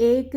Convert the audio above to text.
1